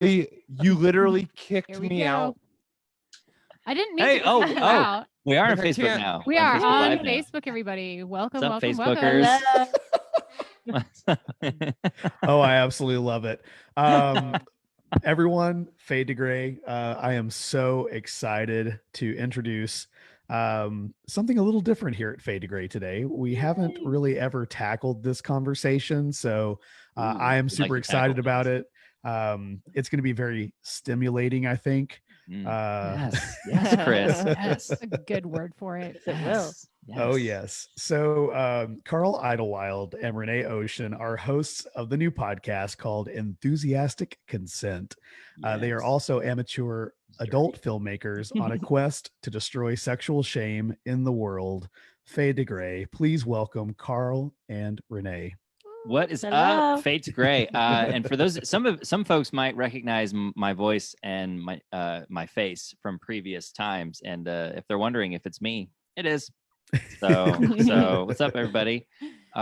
You literally kicked Here we me go. out. I didn't mean Hey, to kick you out. we are on But I Facebook can't- now. We are Facebook on Live now. Facebook, everybody. Welcome, What's up, welcome, Facebookers? welcome. Oh, I absolutely love it. Everyone, Fade to Gray. I am so excited to introduce something a little different here at Fade to Gray today. We haven't really ever tackled this conversation, so I am super excited about it. It's going to be very stimulating, I think. Yes, Chris. Yes, That's a good word for it. It will. Oh, yes. So Karl Idlewyld and Rene Ocean are hosts of the new podcast called Enthusiastic Consent. They are also amateur adult filmmakers on a quest to destroy sexual shame in the world. Fade to Gray, please welcome Karl and Rene. What is Hello. up? Fade to Gray. And for those, some folks might recognize my voice and my face from previous times. And if they're wondering if it's me, it is. So what's up, everybody?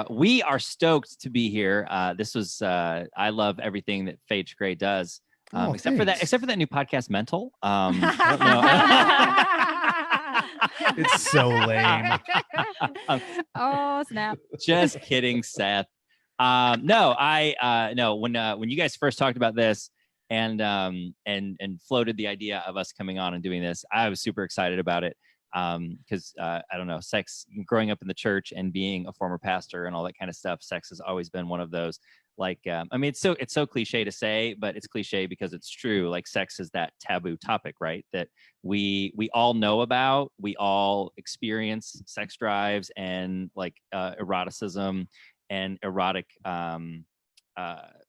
We are stoked to be here. This was I love everything that Fade to Gray does, except for that new podcast, Mental. I don't know. It's so lame. Oh, snap. Just kidding, Seth. No, when you guys first talked about this and floated the idea of us coming on and doing this, I was super excited about it. Because I don't know, sex, growing up in the church and being a former pastor and all that kind of stuff, sex has always been one of those, like, I mean, it's so cliche to say, but it's cliche because it's true. Like, sex is that taboo topic, right? That we all know about, we all experience sex drives and like eroticism and erotic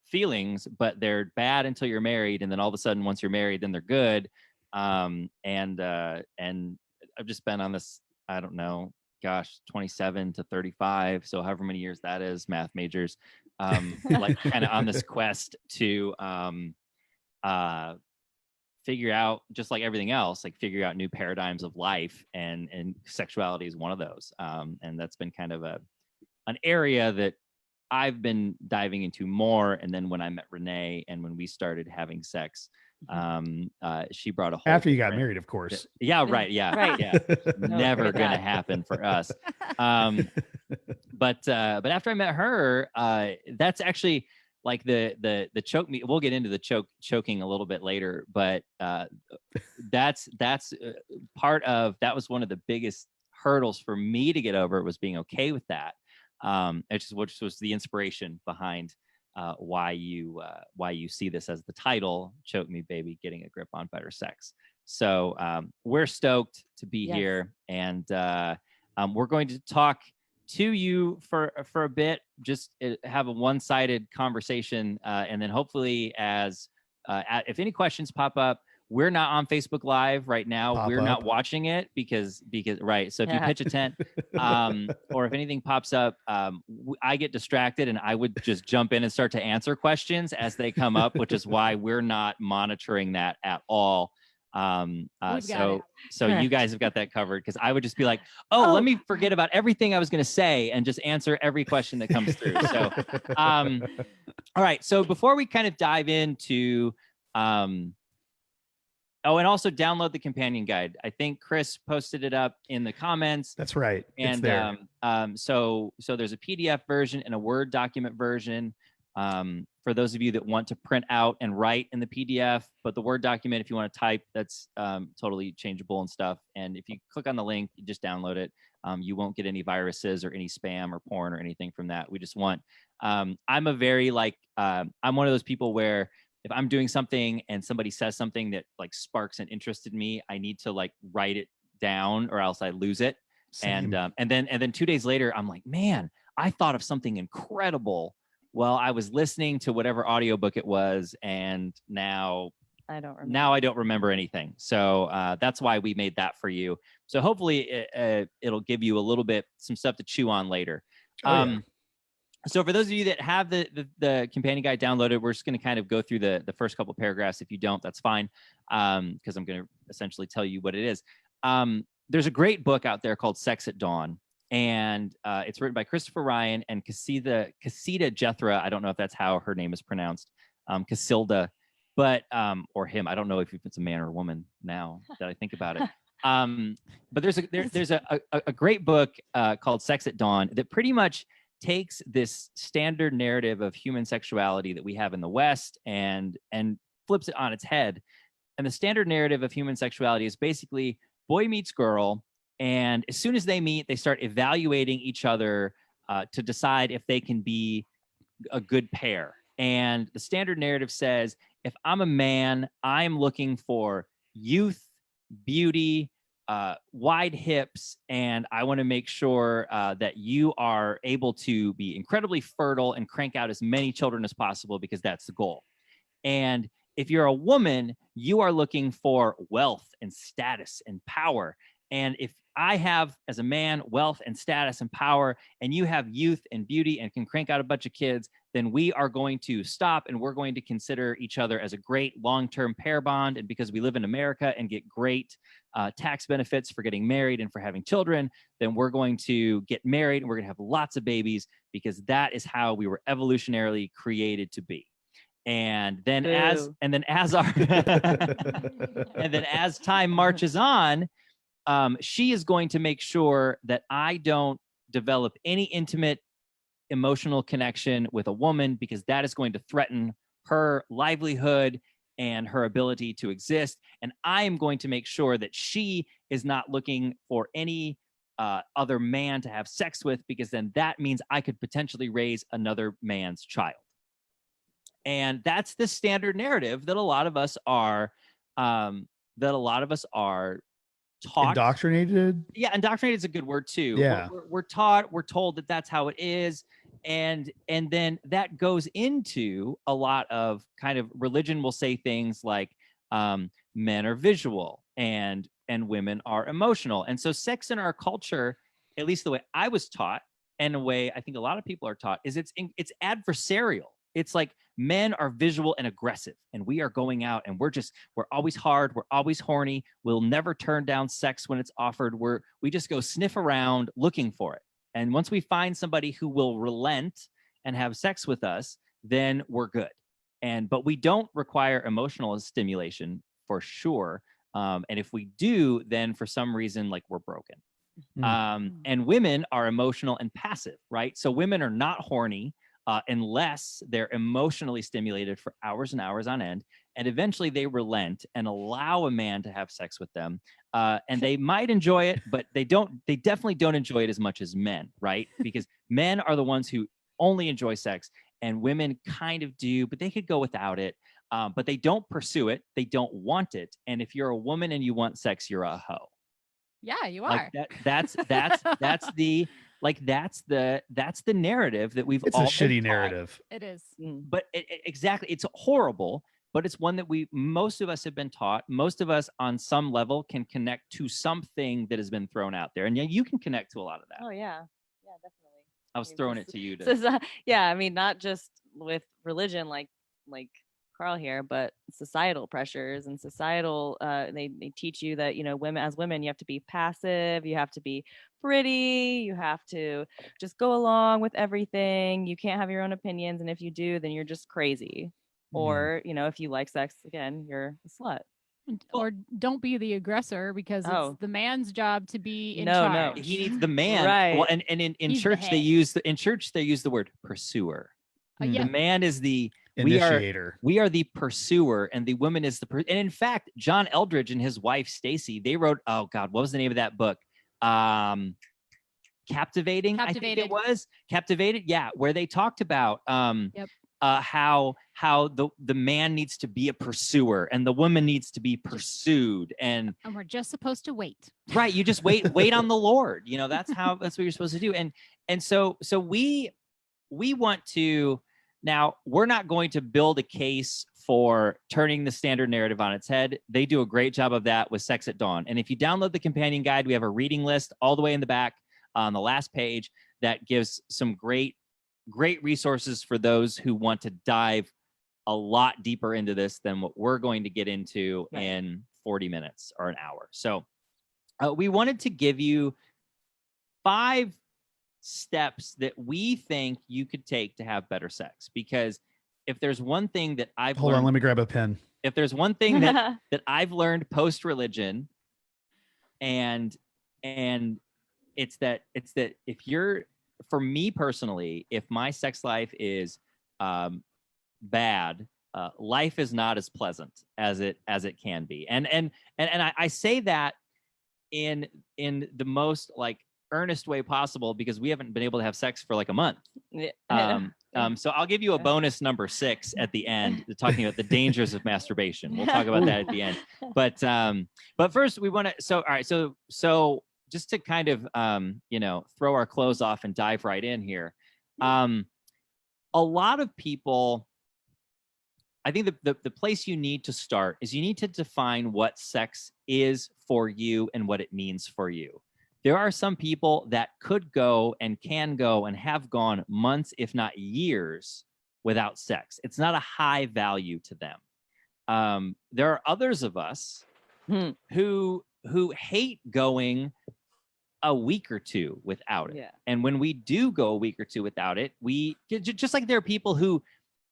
feelings, but they're bad until you're married, and then all of a sudden, once you're married, then they're good. And I've just been on this, I don't know, 27 to 35, so however many years that is, math majors, like kind of on this quest to figure out, just like everything else, like figure out new paradigms of life, and sexuality is one of those. And that's been kind of an area that I've been diving into more. And then when I met Rene and when we started having sex, she brought a whole after you got married, of course. Yeah, right. Yeah, right. Yeah. Never gonna happen for us. But after I met her, that's actually like the choke me. We'll get into the choking a little bit later, but that's part of that was one of the biggest hurdles for me to get over, was being okay with that. Which was the inspiration behind why you see this as the title, Choke Me Baby, Getting a Grip on Better Sex. So we're stoked to be here, and we're going to talk to you for a bit, just have a one-sided conversation, and then hopefully if any questions pop up, we're not on Facebook Live right now. We're not watching it because right. So if you pitch a tent, or if anything pops up, I get distracted and I would just jump in and start to answer questions as they come up, which is why we're not monitoring that at all. So you guys have got that covered, because I would just be like, let me forget about everything I was going to say and just answer every question that comes through. So, all right. So before we kind of dive into, and also download the companion guide. I think Chris posted it up in the comments. That's right. And it's there. So there's a PDF version and a Word document version. For those of you that want to print out and write in the PDF, but the Word document, if you want to type, that's totally changeable and stuff. And if you click on the link, you just download it. You won't get any viruses or any spam or porn or anything from that. We just want, I'm a very I'm one of those people where if I'm doing something and somebody says something that like sparks an interest in me, I need to like write it down or else I lose it. Same. And then 2 days later, I'm like, man, I thought of something incredible. Well, I was listening to whatever audiobook it was, and now I don't remember anything. So that's why we made that for you. So hopefully it'll give you a little bit, some stuff to chew on later. So for those of you that have the companion guide downloaded, we're just going to kind of go through the first couple paragraphs. If you don't, that's fine, because I'm going to essentially tell you what it is. There's a great book out there called Sex at Dawn, and it's written by Christopher Ryan and Casita Jethra. I don't know if that's how her name is pronounced, Casilda. but or him. I don't know if it's a man or a woman now that I think about it. But there's a great book called Sex at Dawn that pretty much takes this standard narrative of human sexuality that we have in the West and flips it on its head. And the standard narrative of human sexuality is basically boy meets girl, and as soon as they meet, they start evaluating each other to decide if they can be a good pair. And the standard narrative says, if I'm a man, I'm looking for youth, beauty, wide hips, and I want to make sure that you are able to be incredibly fertile and crank out as many children as possible, because that's the goal. And if you're a woman, you are looking for wealth and status and power. And if I have, as a man, wealth and status and power, and you have youth and beauty and can crank out a bunch of kids, then we are going to stop and we're going to consider each other as a great long-term pair bond. And because we live in America and get great tax benefits for getting married and for having children, then we're going to get married and we're going to have lots of babies, because that is how we were evolutionarily created to be. And then as time marches on, she is going to make sure that I don't develop any intimate emotional connection with a woman, because that is going to threaten her livelihood and her ability to exist. And I am going to make sure that she is not looking for any other man to have sex with, because then that means I could potentially raise another man's child. And that's the standard narrative that a lot of us are taught. Indoctrinated. Yeah, indoctrinated is a good word too. Yeah. We're taught, we're told that that's how it is. And then that goes into a lot of kind of religion will say things like men are visual and women are emotional. And so sex in our culture, at least the way I was taught, and the way I think a lot of people are taught, is it's adversarial. It's like men are visual and aggressive, and we are going out and we're always hard. We're always horny. We'll never turn down sex when it's offered. We just go sniff around looking for it. And once we find somebody who will relent and have sex with us, then we're good. But we don't require emotional stimulation for sure. And if we do, then for some reason, like, we're broken. And women are emotional and passive, right? So women are not horny unless they're emotionally stimulated for hours and hours on end. And eventually they relent and allow a man to have sex with them. And they might enjoy it, but they definitely don't enjoy it as much as men, right? Because men are the ones who only enjoy sex, and women kind of do, but they could go without it. But they don't pursue it. They don't want it. And if you're a woman and you want sex, you're a hoe. Yeah, you are. Like that's the narrative that we've It's all a been shitty taught. Narrative. It is. But exactly, it's horrible, but it's one that most of us have been taught. Most of us on some level can connect to something that has been thrown out there. And yeah, you can connect to a lot of that. Oh yeah. Yeah, definitely. I was throwing it to you. Yeah, I mean, not just with religion like Karl here, but societal pressures and societal they teach you that, women, you have to be passive, you have to be pretty, you have to just go along with everything, you can't have your own opinions, and if you do, then you're just crazy. Or if you like sex, again, you're a slut. Or don't be the aggressor, because it's the man's job to be in No. charge. He needs the man. Right. Well, and in church they use the word pursuer. Yeah. The man is the initiator. We are the pursuer, and the woman is and in fact, John Eldridge and his wife Stacy, they wrote, oh God, what was the name of that book? Captivating. I think it was Captivated. Yeah, where they talked about how the man needs to be a pursuer and the woman needs to be pursued, and we're just supposed to wait. Right, you just wait on the Lord. That's what you're supposed to do. And so we want to. Now, we're not going to build a case for turning the standard narrative on its head. They do a great job of that with Sex at Dawn. And if you download the companion guide, we have a reading list all the way in the back on the last page that gives some great resources for those who want to dive a lot deeper into this than what we're going to get into in 40 minutes or an hour. So we wanted to give you 5 steps that we think you could take to have better sex, because if there's one thing that I've Hold learned, on, let me grab a pen. if there's one thing that I've learned post religion, and it's that if you're, for me personally, if my sex life is bad, life is not as pleasant as it can be. And I say that in the most like earnest way possible, because we haven't been able to have sex for like a month. So I'll give you a bonus number 6 at the end, talking about the dangers of masturbation. We'll talk about that at the end. But first we want to, all right. So just to kind of, throw our clothes off and dive right in here. A lot of people, I think the place you need to start is you need to define what sex is for you and what it means for you. There are some people that could go and can go and have gone months, if not years, without sex. It's not a high value to them. There are others of us who hate going a week or two without it. Yeah. And when we do go a week or two without it, we just like there are people who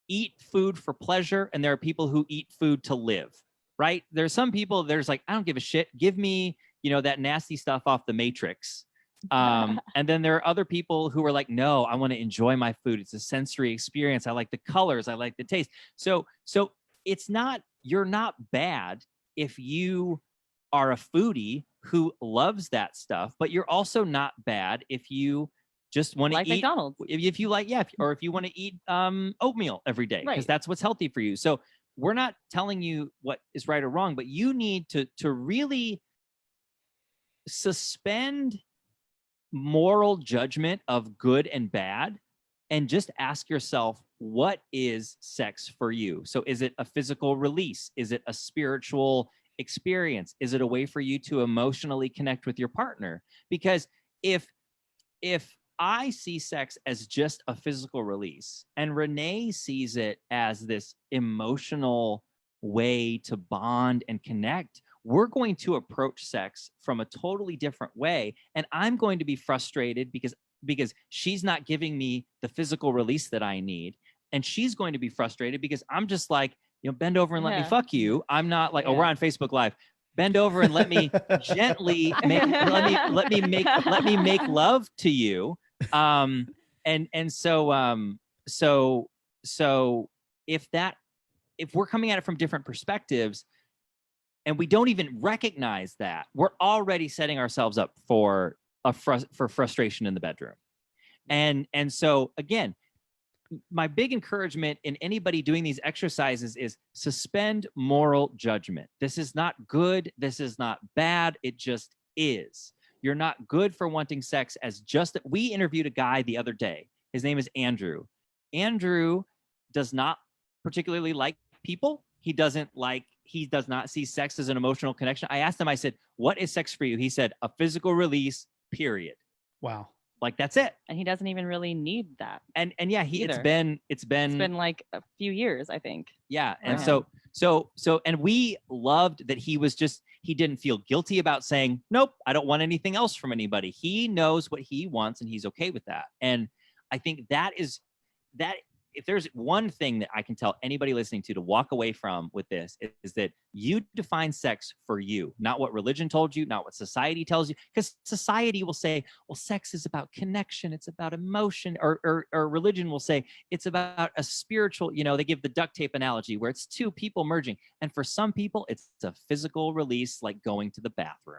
eat food for pleasure and there are people who eat food to live, right? There's some people, there's like, I don't give a shit. Give me, that nasty stuff off the Matrix. And then there are other people who are like, no, I want to enjoy my food. It's a sensory experience. I like the colors. I like the taste. So it's not, you're not bad if you are a foodie who loves that stuff, but you're also not bad if you just want to eat McDonald's. If you like, or if you want to eat oatmeal every day, because that's what's healthy for you. So we're not telling you what is right or wrong, but you need to really suspend moral judgment of good and bad and just ask yourself, what is sex for you? So is it a physical release? Is it a spiritual experience? Is it a way for you to emotionally connect with your partner? Because if I see sex as just a physical release and Rene sees it as this emotional way to bond and connect, we're going to approach sex from a totally different way. And I'm going to be frustrated because she's not giving me the physical release that I need. And she's going to be frustrated because I'm just like, bend over and let me fuck you. I'm not like, oh, we're on Facebook Live. Bend over and let me gently let me make love to you. So if we're coming at it from different perspectives and we don't even recognize that, we're already setting ourselves up for frustration in the bedroom. And so again, my big encouragement in anybody doing these exercises is suspend moral judgment. This is not good. This is not bad. It just is. You're not good for wanting sex as just. We interviewed a guy the other day. His name is Andrew. Andrew does not particularly like people. He does not see sex as an emotional connection. I asked him, I said, what is sex for you? He said, a physical release, period. Wow. Like, that's it. And he doesn't even really need that. And yeah, it's been like a few years, I think. Yeah. And so and we loved that he didn't feel guilty about saying, nope, I don't want anything else from anybody. He knows what he wants and he's okay with that. And I think that if there's one thing that I can tell anybody listening to walk away from with this, is that you define sex for you, not what religion told you, not what society tells you. Because society will say, well, sex is about connection, it's about emotion, or religion will say it's about a spiritual, they give the duct tape analogy where it's two people merging. And for some people, it's a physical release, like going to the bathroom.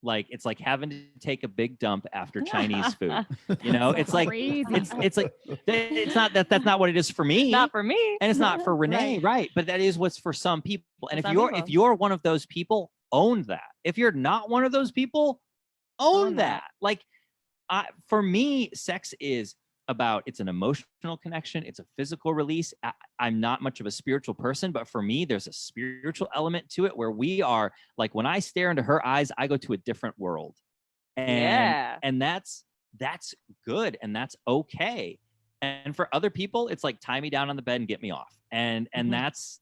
Like it's like having to take a big dump after Chinese food. It's like crazy. it's not that's not what it is for me. Not for me. And it's not for Rene, right? But that is what's for some people. And if you're one of those people, own that. If you're not one of those people, own that. Like for me, sex is about, it's an emotional connection. It's a physical release. I'm not much of a spiritual person, but for me, there's a spiritual element to it where we are like, when I stare into her eyes, I go to a different world. And that's good. And that's okay. And for other people, it's like, tie me down on the bed and get me off. And that's,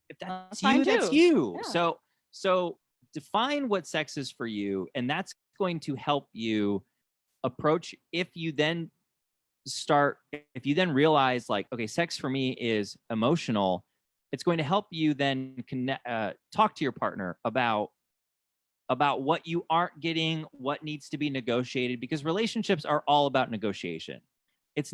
if that's you, that's you. Yeah. So define what sex is for you. And that's going to help you approach. If you then realize like, okay, sex for me is emotional, It's going to help you then talk to your partner about what you aren't getting, what needs to be negotiated, because relationships are all about negotiation. It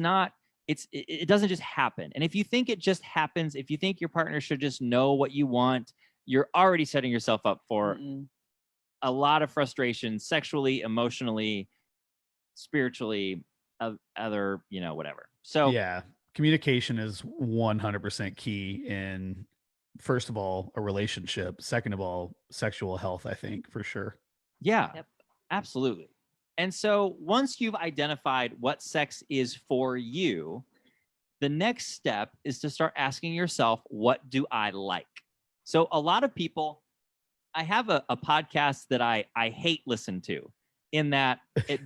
doesn't just happen. And if you think it just happens, if you think your partner should just know what you want, you're already setting yourself up for a lot of frustration, sexually, emotionally, spiritually, other, whatever. So yeah, communication is 100% key in, first of all, a relationship. Second of all, sexual health, I think, for sure. Yeah, Yep. absolutely. And so once you've identified what sex is for you, the next step is to start asking yourself, what do I like? So a lot of people, I have a podcast that I hate listen to, in that I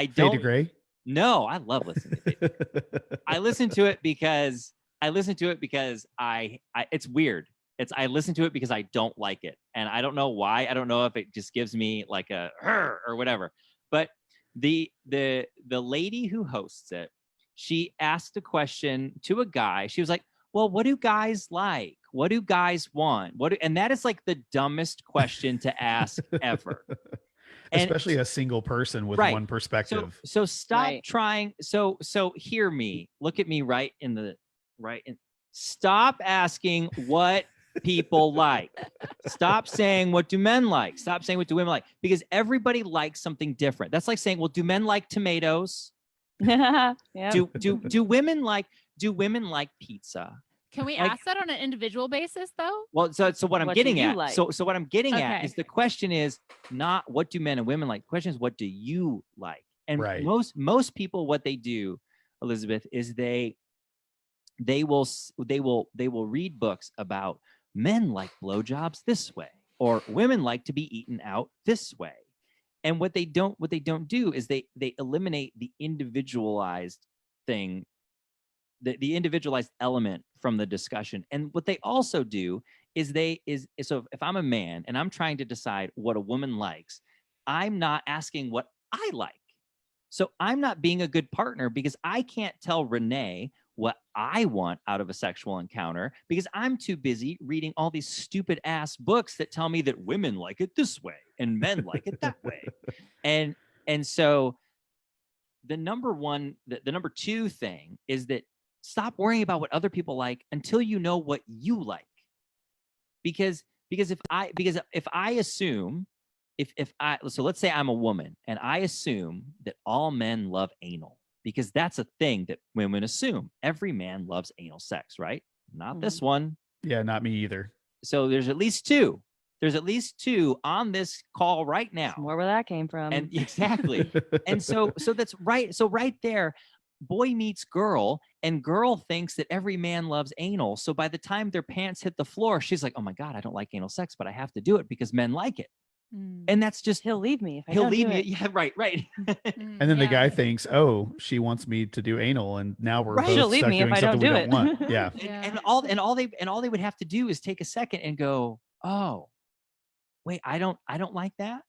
don't. Fade to gray? No, I love listening to it. I listen to it because it's weird. I listen to it because I don't like it. And I don't know why. I don't know if it just gives me like a or whatever. But the lady who hosts it, she asked a question to a guy. She was like, well, what do guys like? What do guys want? And that is like the dumbest question to ask ever. Especially a single person with one perspective. So stop trying. So hear me. Look at me right in. Stop asking what people like. Stop saying, what do men like? Stop saying, what do women like? Because everybody likes something different. That's like saying, well, do men like tomatoes? Yep. Do women like pizza? Can we ask that on an individual basis, though? Well, so what I'm getting at, like? so what I'm getting at Okay. is, the question is not what do men and women like. The question is, what do you like? And most people, what they do, Elizabeth, is they will read books about men like blowjobs this way, or women like to be eaten out this way. And what they don't do is they eliminate the individualized thing, the individualized element from the discussion. And what they also do is so if I'm a man and I'm trying to decide what a woman likes, I'm not asking what I like. So I'm not being a good partner, because I can't tell Rene what I want out of a sexual encounter, because I'm too busy reading all these stupid ass books that tell me that women like it this way and men like it that way. And so the number two thing is that stop worrying about what other people like until you know what you like. Because if I assume, so let's say I'm a woman and I assume that all men love anal, because that's a thing that women assume. Every man loves anal sex, right? Not this one. Yeah, not me either. So there's at least two. There's at least two on this call right now. More where that came from. And exactly. And so that's right. So right there, boy meets girl, and girl thinks that every man loves anal. So by the time their pants hit the floor, she's like, oh my God, I don't like anal sex, but I have to do it because men like it. And that's just, he'll leave me if I he'll don't leave do me. it. Yeah, right. And then the guy thinks, oh, she wants me to do anal, and now we're both She'll leave stuck me if doing I something don't we do don't it. want. Yeah. And all they would have to do is take a second and go, oh, wait, I don't like that.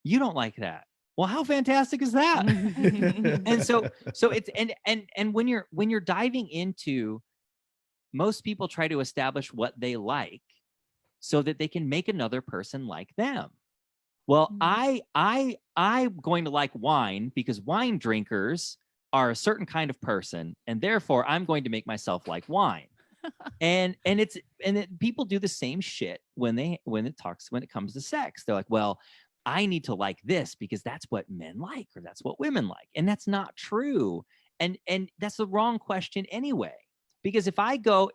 You don't like that. Well, how fantastic is that? And so it's and when you're diving into, most people try to establish what they like so that they can make another person like them. Well, I'm going to like wine because wine drinkers are a certain kind of person, and therefore I'm going to make myself like wine. and people do the same shit when it comes to sex. They're like, well, I need to like this because that's what men like, or that's what women like. And that's not true. And that's the wrong question anyway. Because if I go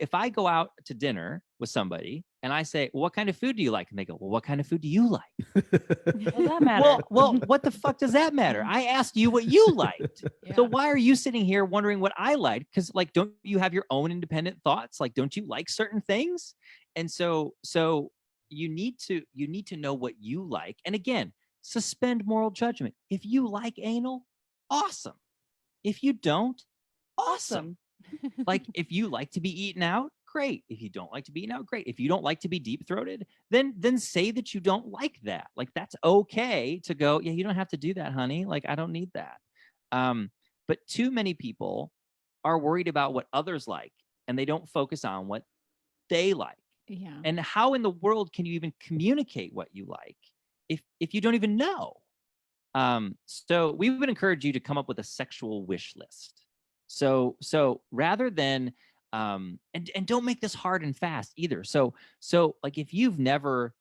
out to dinner with somebody and I say, well, what kind of food do you like? And they go, well, what kind of food do you like? What does that matter? Well, what the fuck does that matter? I asked you what you liked. So why are you sitting here wondering what I like? Because like, don't you have your own independent thoughts? Like, don't you like certain things? And so you need to know what you like. And again, suspend moral judgment. If you like anal, awesome. If you don't, awesome. Like, if you like to be eaten out, great. If you don't like to be eaten out, great. If you don't like to be deep-throated, then say that you don't like that. Like, that's okay to go, yeah, you don't have to do that, honey. Like, I don't need that. But too many people are worried about what others like, and they don't focus on what they like. Yeah. And how in the world can you even communicate what you like if you don't even know? So we would encourage you to come up with a sexual wish list. So rather than and don't make this hard and fast either. So like if you've never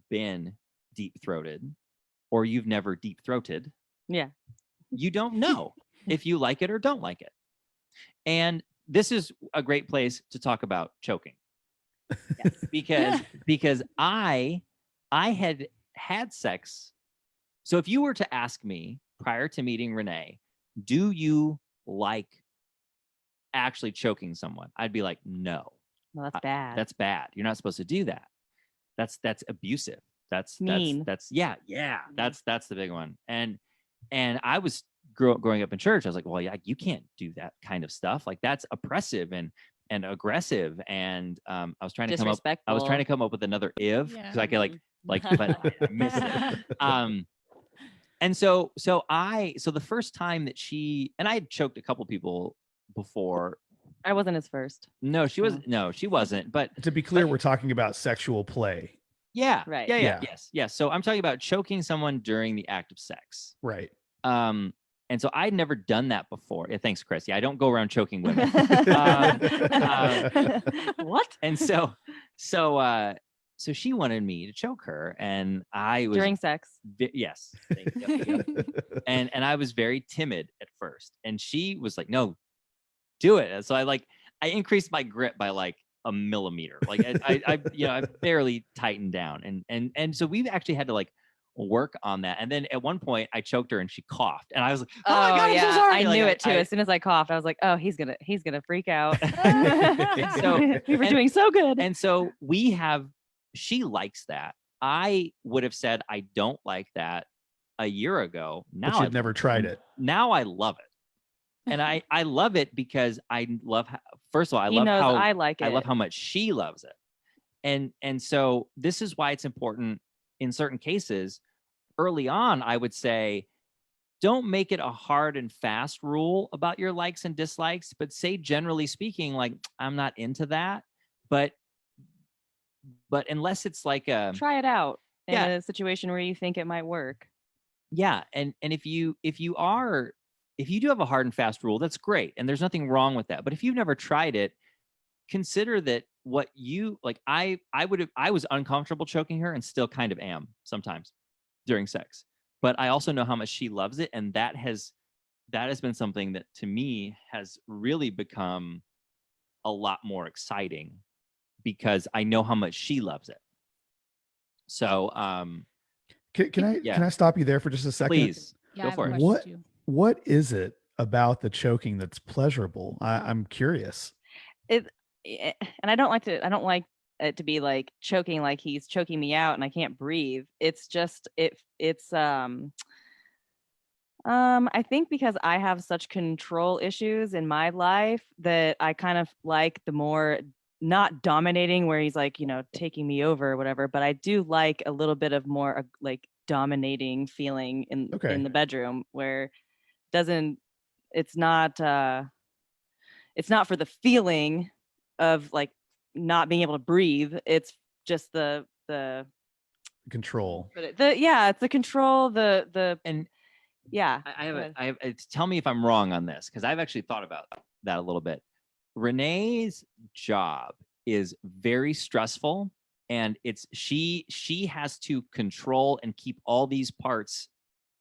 been deep throated, or you've never deep throated, Yeah. you don't know if you like it or don't like it. And this is a great place to talk about choking. Yes. because I had sex. So if you were to ask me prior to meeting Rene, do you like actually choking someone? I'd be like, no. Well, that's bad. That's bad. You're not supposed to do that. That's abusive. That's mean. That's the big one. And I was growing up in church. I was like, well, yeah, you can't do that kind of stuff. Like that's oppressive and aggressive. And I was trying to come up with another if, because I could but I missed it. And so the first time that I had choked a couple people before. I wasn't his first. No, she wasn't. No, she wasn't. But to be clear, we're talking about sexual play. Yeah. Right. Yeah. Yes. So I'm talking about choking someone during the act of sex. Right. And so I'd never done that before. Yeah, thanks, Chris. Yeah, I don't go around choking women. What? And so she wanted me to choke her, and I was during sex. Yes. Yep. And I was very timid at first, and she was like, "No, do it." And so I increased my grip by like a millimeter. Like I barely tightened down, and so we've actually had to like work on that. And then at one point I choked her and she coughed, and I was like, oh my God, I'm so sorry. I knew it too. As soon as I coughed, I was like, oh, he's gonna freak out. So we were doing so good. And so she likes that. I would have said I don't like that a year ago. Now but you've never tried it. Now I love it. And I love it because I love first of all, I like it. I love how much she loves it. And so this is why it's important in certain cases. Early on, I would say, don't make it a hard and fast rule about your likes and dislikes, but say, generally speaking, like, I'm not into that, but unless it's like try it out in a situation where you think it might work. Yeah. And if you do have a hard and fast rule, that's great. And there's nothing wrong with that. But if you've never tried it, consider that what you like. I was uncomfortable choking her, and still kind of am sometimes during sex, but I also know how much she loves it. And that has been something that to me has really become a lot more exciting, because I know how much she loves it. So, can I stop you there for just a second? Please. Go for it. What is it about the choking that's pleasurable? I'm curious. And I don't like it to be like choking, like he's choking me out and I can't breathe. It's just it's I think because I have such control issues in my life that I kind of like the more not dominating, where he's like, taking me over or whatever, but I do like a little bit of more like dominating feeling in the bedroom, where it's not for the feeling of like not being able to breathe. It's just the control. It's the control. I have tell me if I'm wrong on this, because I've actually thought about that a little bit. Renee's job is very stressful, and she has to control and keep all these parts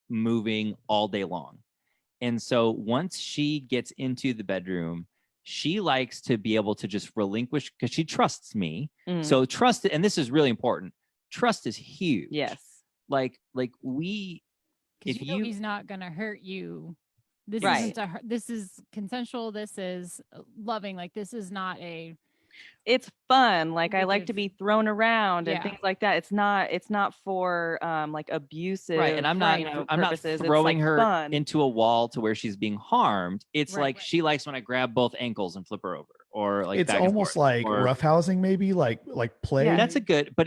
moving all day long. And so once she gets into the bedroom, she likes to be able to just relinquish, because she trusts me. So trust, and this is really important. Trust is huge. Yes. Like if he's not going to hurt you. This this is consensual. This is loving. Like, this is not it's fun. Like, I like to be thrown around and things like that. It's not for like abusive. Right. And I'm not throwing her into a wall to where she's being harmed. It's like she likes when I grab both ankles and flip her over, or like It's back and almost forth, like or- roughhousing, maybe like play. Yeah. That's a good, but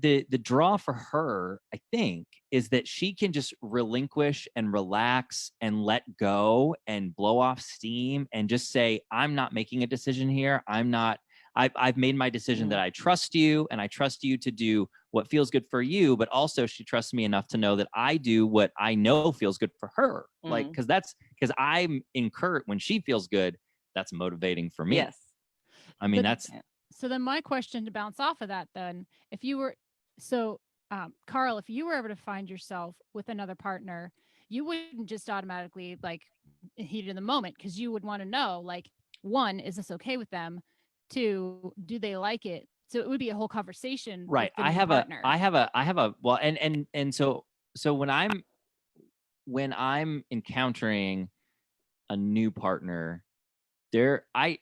the draw for her, I think, is that she can just relinquish and relax and let go and blow off steam and just say, I'm not making a decision here. I've made my decision that I trust you, and I trust you to do what feels good for you, but also she trusts me enough to know that I do what I know feels good for her. Like, because I'm incurred when she feels good, that's motivating for me. Yes. I mean, But- that's So then my question to bounce off of that, then, if you were, Karl, if you were ever to find yourself with another partner, you wouldn't just automatically like heat in the moment, because you would want to know, like, one, is this okay with them? Two, do they like it? So it would be a whole conversation. right. With the new partner. I have a well, and so when I'm encountering a new partner, I'm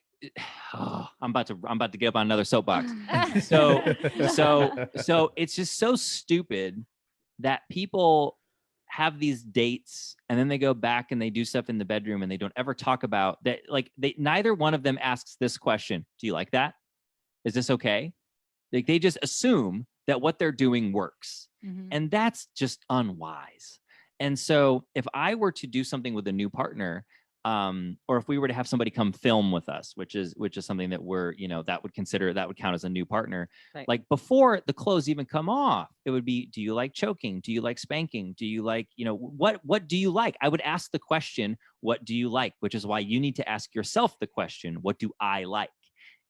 about to get up on another soapbox. So it's just so stupid that people have these dates and then they go back and they do stuff in the bedroom and they don't ever talk about that. Like, neither one of them asks this question: do you like that? Is this okay? Like, they just assume that what they're doing works. Mhm. And that's just unwise. And so if I were to do something with a new partner, or if we were to have somebody come film with us, which is something that we're, that would count as a new partner. Right. Like, before the clothes even come off, it would be, do you like choking? Do you like spanking? Do you like, what do you like? I would ask the question, what do you like? Which is why you need to ask yourself the question, what do I like?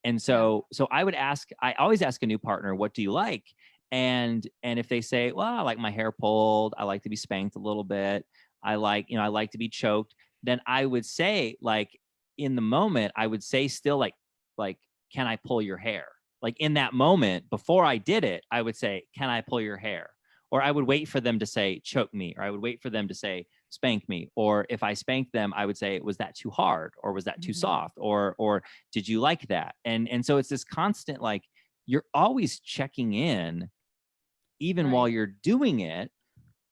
And so I always ask a new partner, what do you like? And if they say, well, I like my hair pulled, I like to be spanked a little bit, I like to be choked, then I would say, like, in the moment, I would say still like, can I pull your hair? Like, in that moment, before I did it, I would say, can I pull your hair? Or I would wait for them to say, choke me, or I would wait for them to say, spank me. Or if I spanked them, I would say, was that too hard? Or was that too soft? Or did you like that? And so it's this constant, like, you're always checking in, even while you're doing it.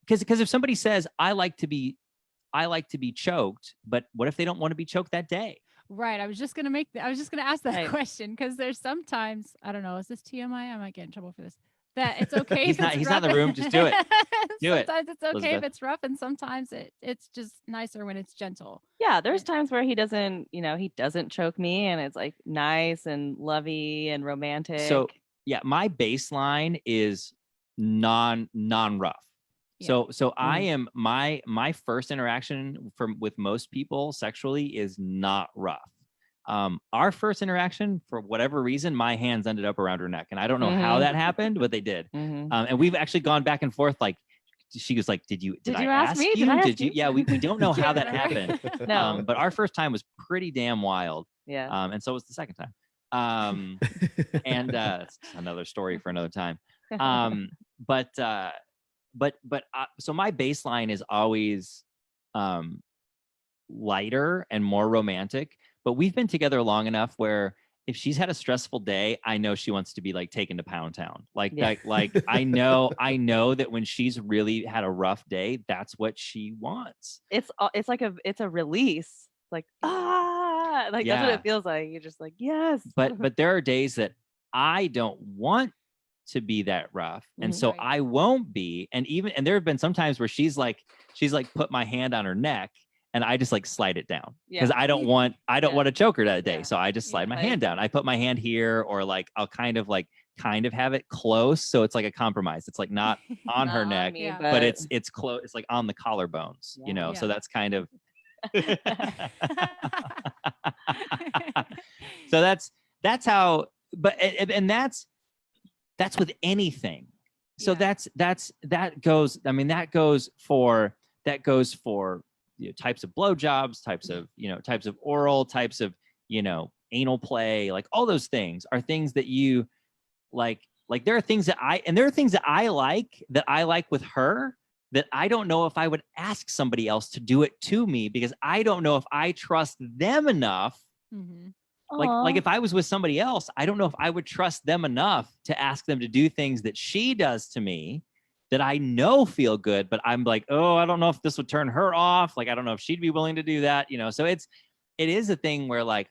Because if somebody says, I like to be choked, but what if they don't want to be choked that day? Right. I was just gonna ask that Right. question, because there's sometimes, I don't know, is this TMI? I might get in trouble for this. That it's okay. He's if not- it's he's not in the rough. room, just do it. Do it, Sometimes it's okay if Elizabeth. it's rough, and sometimes it's just nicer when it's gentle. Yeah, there's times where he doesn't choke me, and it's like nice and lovey and romantic. So yeah, my baseline is non-rough. Yeah. So I am my first interaction with most people sexually is not rough. Our first interaction, for whatever reason, my hands ended up around her neck, and I don't know how that happened, but they did. And we've actually gone back and forth. Like, she was like, "Did you I ask me? you? Did I ask Did you? you?" Yeah, we don't know how that Can't remember. happened. No. But our first time was pretty damn wild. Yeah. And so was the second time. And it's another story for another time. So my baseline is always lighter and more romantic, but we've been together long enough where if she's had a stressful day, I know she wants to be like taken to Pound Town. Like, Yeah. I know that when she's really had a rough day, that's what she wants. It's like a release. Like, that's what Yeah. it feels like. You're just like, yes. But there are days that I don't want to be that rough, and so Right. I won't be. And there have been some times where she's like put my hand on her neck, and I just like slide it down because I don't want to choke her that day. Yeah. So I just slide my Like- hand down. I put my hand here, or like I'll kind of have it close, so it's like a compromise. It's like not on her Not neck, me, Yeah. but it's close. It's like on the collarbones, Yeah. So Yeah. that's kind of. So that's how. But and that's with anything. So Yeah. that goes. I mean, that goes for types of blowjobs, types of oral, types of anal play. Like, all those things are things that you like. Like, there are things that I like with her that I don't know if I would ask somebody else to do it to me, because I don't know if I trust them enough. Mhm. Like if I was with somebody else, I don't know if I would trust them enough to ask them to do things that she does to me that I know feel good, but I'm like, oh, I don't know if this would turn her off. Like, I don't know if she'd be willing to do that, So it is a thing where like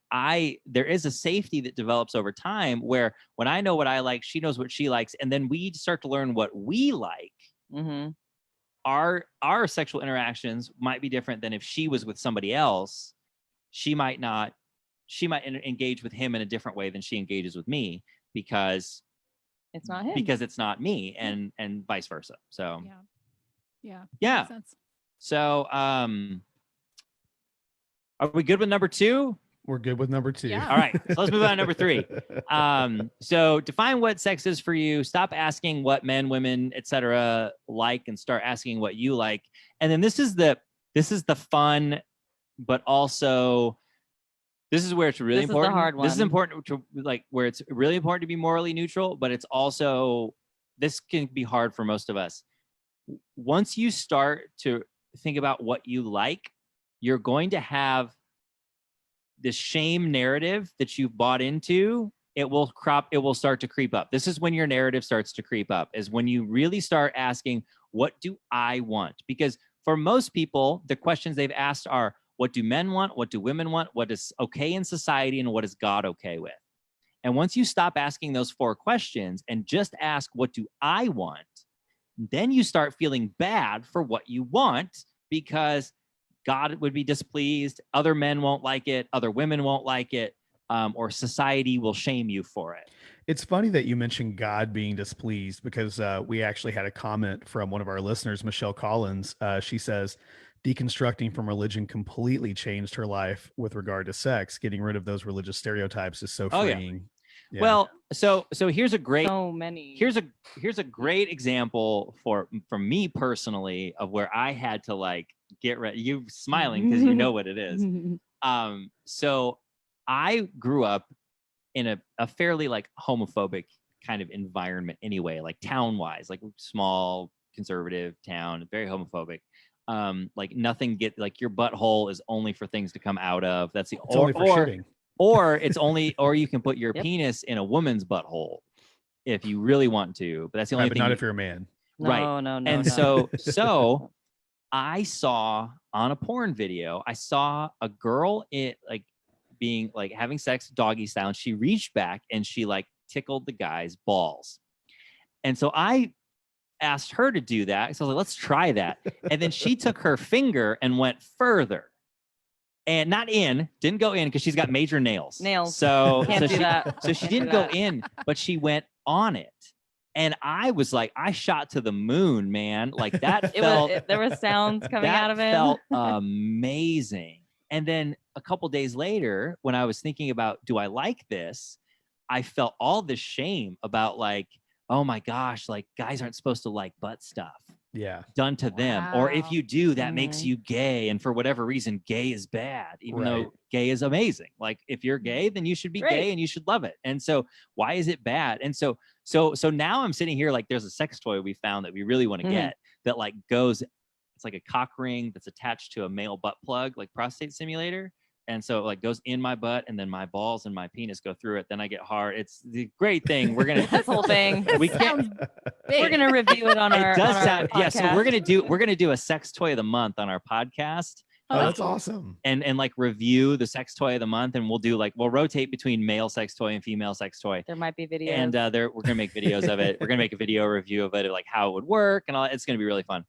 there is a safety that develops over time where when I know what I like, she knows what she likes, and then we start to learn what we like. Mm-hmm. Our sexual interactions might be different than if she was with somebody else. She might engage with him in a different way than she engages with me because It's not him. Because it's not me, and vice versa. So Yeah. yeah. Makes sense. So are we good with number 2? We're good with number 2. Yeah. All right, so let's move on to number 3. So define what sex is for you. Stop asking what men, women, etc. like, and start asking what you like. And then this is the fun, but also this is where it's really important. Is the hard one. This is important to like where it's really important to be morally neutral, but it's also this can be hard for most of us. Once you start to think about what you like, you're going to have this shame narrative that you've bought into. It will start to creep up. This is when your narrative starts to creep up, is when you really start asking, what do I want? Because for most people, the questions they've asked are, what do men want? What do women want? What is okay in society? And what is God okay with? And once you stop asking those 4 questions and just ask, what do I want? Then you start feeling bad for what you want because God would be displeased. Other men won't like it. Other women won't like it. Or society will shame you for it. It's funny that you mentioned God being displeased because we actually had a comment from one of our listeners, Michelle Collins. She says, deconstructing from religion completely changed her life with regard to sex. Getting rid of those religious stereotypes is so freeing. Yeah. Well, so here's a great here's a great example for me personally of where I had to like get ready. You smiling because you know what it is. So I grew up in a fairly like homophobic kind of environment anyway, like town wise, like small conservative town, very homophobic. Like nothing like your butthole is only for things to come out of. That's the only for shitting. Or it's only, or you can put your penis in a woman's butthole if you really want to. But that's the only thing. But not if you're a man. Right. No. And so I saw on a porn video, I saw a girl being like having sex doggy style. And she reached back and she like tickled the guy's balls. And so I asked her to do that. So I was like, let's try that. And then she took her finger and went further. And didn't go in because she's got major nails. So she didn't go in, but she went on it. And I was like, I shot to the moon, man. Like that there were sounds coming out of it. Felt amazing. And then a couple days later, when I was thinking about, do I like this? I felt all this shame about like, oh my gosh, like guys aren't supposed to like butt stuff. Yeah. Done to them. Or if you do, that makes you gay. And for whatever reason, gay is bad, even though gay is amazing. Like if you're gay, then you should be gay and you should love it. And so why is it bad? And so now I'm sitting here like there's a sex toy we found that we really want to get that like goes, it's like a cock ring that's attached to a male butt plug, like prostate simulator. And so it like goes in my butt and then my balls and my penis go through it. Then I get hard. It's the great thing. We're going to this whole thing. We can't. We're going to review it on our. It does sound, podcast. yeah. So we're going to do a sex toy of the month on our podcast. Oh, that's awesome. And like review the sex toy of the month. And we'll rotate between male sex toy and female sex toy. There might be videos. And we're going to make videos of it. We're going to make a video review of it, of like how it would work and all. It's going to be really fun.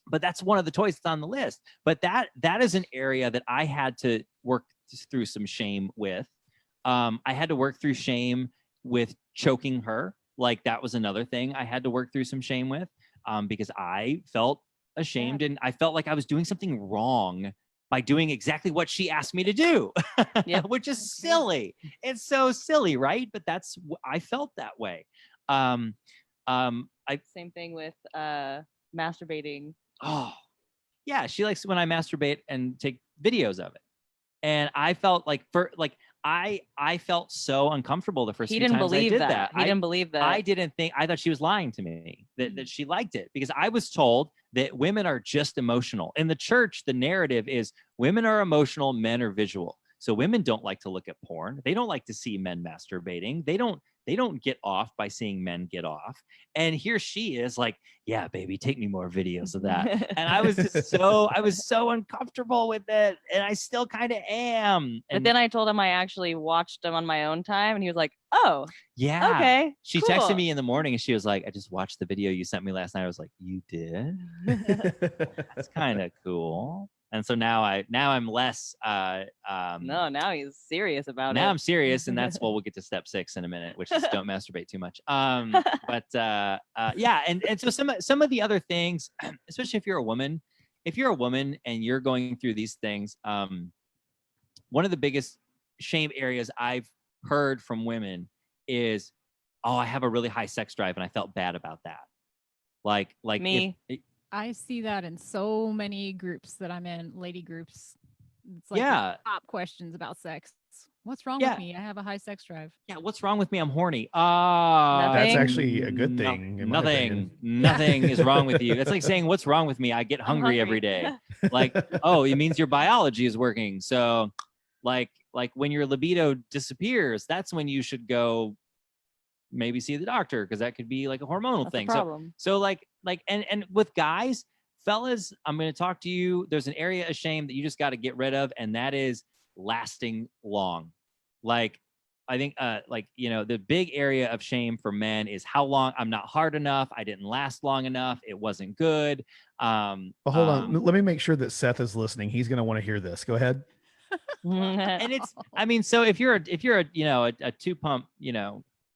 But that's one of the toys that's on the list. But that is an area that I had to work through some shame with. I had to work through shame with choking her. Like that was another thing I had to work through some shame with because I felt ashamed and I felt like I was doing something wrong by doing exactly what she asked me to do, which is silly. It's so silly, right? But I felt that way. Same thing with masturbating. Oh, yeah. She likes when I masturbate and take videos of it. And I felt like I felt so uncomfortable the first few times I did that. He didn't believe that. I thought she was lying to me that she liked it because I was told that women are just emotional. In the church, the narrative is women are emotional, men are visual. So women don't like to look at porn. They don't like to see men masturbating. They don't they don't get off by seeing men get off. And here she is like, yeah, baby, take me more videos of that. And I was so uncomfortable with it. And I still kind of am. But And then I told him I actually watched them on my own time, and he was like, "Oh, yeah, okay." she cool. texted me in the morning and she was like, I just watched the video you sent me last night. I was like, you did? That's kind of cool. And so now I'm less No, now he's serious about it. now I'm serious, and that's we'll get to step 6 in a minute, which is don't masturbate too much. But yeah, and so some of the other things, especially if you're a woman and you're going through these things, one of the biggest shame areas I've heard from women is, oh, I have a really high sex drive and I felt bad about that. Like Me. I see that in so many groups that I'm in, lady groups. It's like yeah, top questions about sex. What's wrong Yeah. with me? I have a high sex drive. yeah. What's wrong with me? I'm horny. That's Nothing. actually a good thing. in my opinion. Nothing is wrong with you. It's like saying, what's wrong with me? I get hungry every day. Like, oh, it means your biology is working. So like when your libido disappears, that's when you should go maybe see the doctor, because that could be like a hormonal That's thing. a problem. So like and with guys, fellas, I'm going to talk to you. There's an area of shame that you just got to get rid of, and that is lasting long. Like I think the big area of shame for men is how long I'm not hard enough, I didn't last long enough, it wasn't good. Well, hold on. Let me make sure that Seth is listening. He's going to want to hear this. Go ahead. And it's, I mean, so if you're a 2 pump,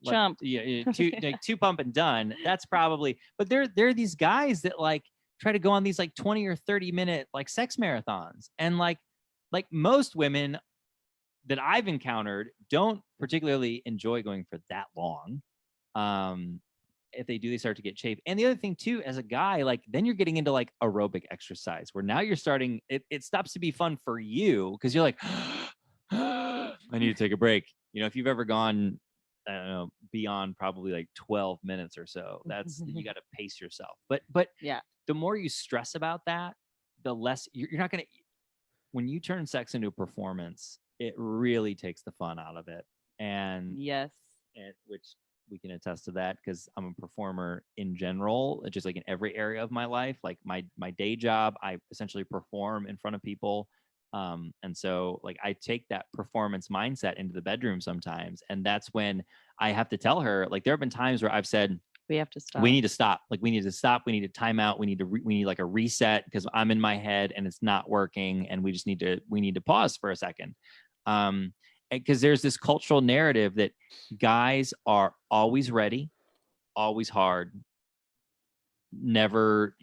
Chump. two pump and done, that's probably, but there are these guys that like try to go on these like 20 or 30 minute like sex marathons, and like most women that I've encountered don't particularly enjoy going for that long. If they do, they start to get chafed. And the other thing too, as a guy, like then you're getting into like aerobic exercise, where now you're starting, it stops to be fun for you, because you're like, I need to take a break. If you've ever gone, I don't know, beyond probably like 12 minutes or so, that's you got to pace yourself. But Yeah. the more you stress about that, the less you're not going to, when you turn sex into a performance, it really takes the fun out of it. And Yes. which we can attest to that, because I'm a performer in general, just like in every area of my life. Like my day job, I essentially perform in front of people. And so like I take that performance mindset into the bedroom sometimes. And that's when I have to tell her, like, there have been times where I've said, We have to stop. we need to stop. Like we need to stop. We need a timeout. We need like a reset, because I'm in my head and it's not working. And we need to pause for a second. Because there's this cultural narrative that guys are always ready, always hard, never,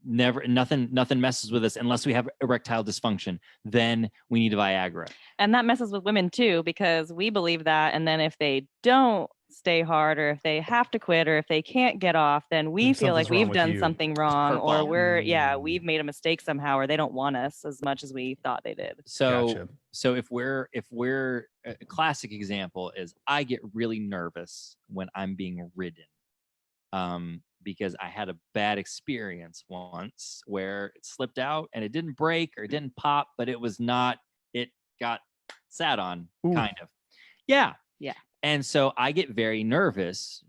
never, nothing messes with us unless we have erectile dysfunction. Then we need a Viagra. And that messes with women too, because we believe that. And then if they don't stay hard, or if they have to quit, or if they can't get off, then we Then feel like something's wrong we've with done you. something wrong, Her or fault. we've made a mistake somehow, or they don't want us as much as we thought they did. So, Gotcha. so if we're a classic example is I get really nervous when I'm being ridden, because I had a bad experience once where it slipped out and it didn't break or it didn't pop, but it got sat on. Ooh. Kind of. Yeah. Yeah. And so I get very nervous,